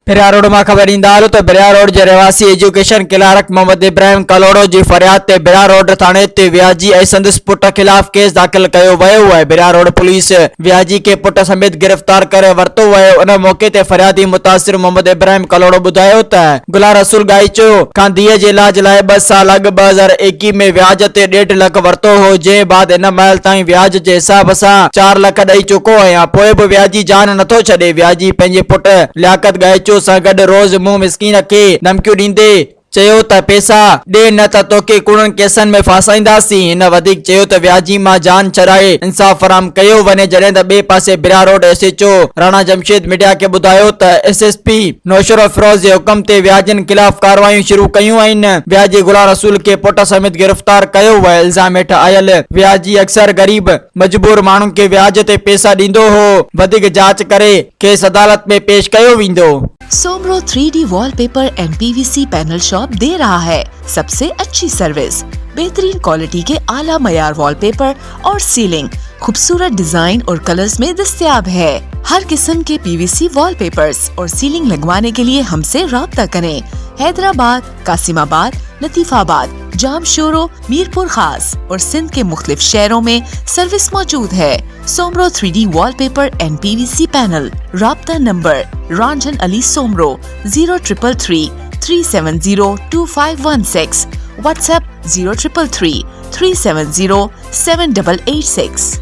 बिरिया रोड में खबर ईंदा हलो तो बिरिया रोड के रहवासी एजुकेशन क्लार्क मोहम्मद इब्राहिम कलोड़ो की फरियाद ते बिरिया रोड थाने ते व्याजी ऐं संदसि पुट खिलाफ केस दाख़िल कयो वियो आहे। बिरिया रोड पुलिस व्याजी के पुट समेत गिरफ्तार करे वरतो वियो। उन मौके ते फरियादी मुतासिर मोहम्मद इब्राहिम कलोड़ो ॿुधायो त गुला रसूल गाइचो खां धीअ जे इलाज लाइ 2 साल अॻु 2021 में व्याज ते 1.5 लख वरतो हो, जंहिं बाद इन महिल ताईं व्याज जे हिसाब सां 4 लख ॾेई चुको आहियां। पोइ बि व्याजी जान नथो छॾे। व्याजी पंहिंजे पुट लियाकत गाइचो सां गॾु रोज़ मुंहुं मिसकीन खे धमकियूं ॾींदे चयो त पैसा ॾे न त तोखे कूड़नि केसनि में फासाईंदासीं। हिन वधीक चयो त व्याजी मां जान छॾाए इंसाफ़ फराहम कयो वञे, जॾहिं त ॿिए पासे बिरिया road SHO Rana Jamshed media खे ॿुधायो त SSP नौशरो फिरोज जे हुकम ते व्याजनि खिलाफ़ कार्रवाइयूं शुरू कयूं आहिनि। व्याजी गुला रसूल खे पुट समेत गिरफ्तार कयो वियो। इल्ज़ाम हेठि आयल व्याजी अक्सर गरीब मजबूर माण्हुनि खे व्याज ते पैसा ॾींदो हो। वधीक जांच करे केस अदालत में पेश कयो वेंदो। Soomro 3D wallpaper and PVC panel shop दे रहा है सबसे अच्छी सर्विस, बेहतरीन क्वालिटी के आला मयार वॉलपेपर और सीलिंग खूबसूरत डिजाइन और कलर्स में दस्तयाब है। हर किस्म के PVC वॉलपेपर्स और सीलिंग लगवाने के लिए हमसे राब्ता करें। हैदराबाद, कासिमाबाद, लतीफाबाद, जामशोरो, मीरपुर खास और सिंध के मुख्तलिफ शहरों में सर्विस मौजूद है। Soomro 3D wallpaper and PVC panel. राब्ता नंबर रंजन अली सोमरो 0333 370 2516, व्हाट्सएप 0333 370 7886।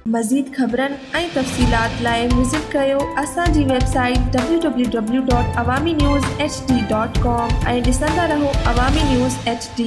मज़ीद ख़बरनि ऐं तफ़सीलात लाइ विज़िट कयो असांजी वेबसाइट www.awamiNewsHD.com ऐं ॾिसंदा रहो अवामी न्यूज़ HD।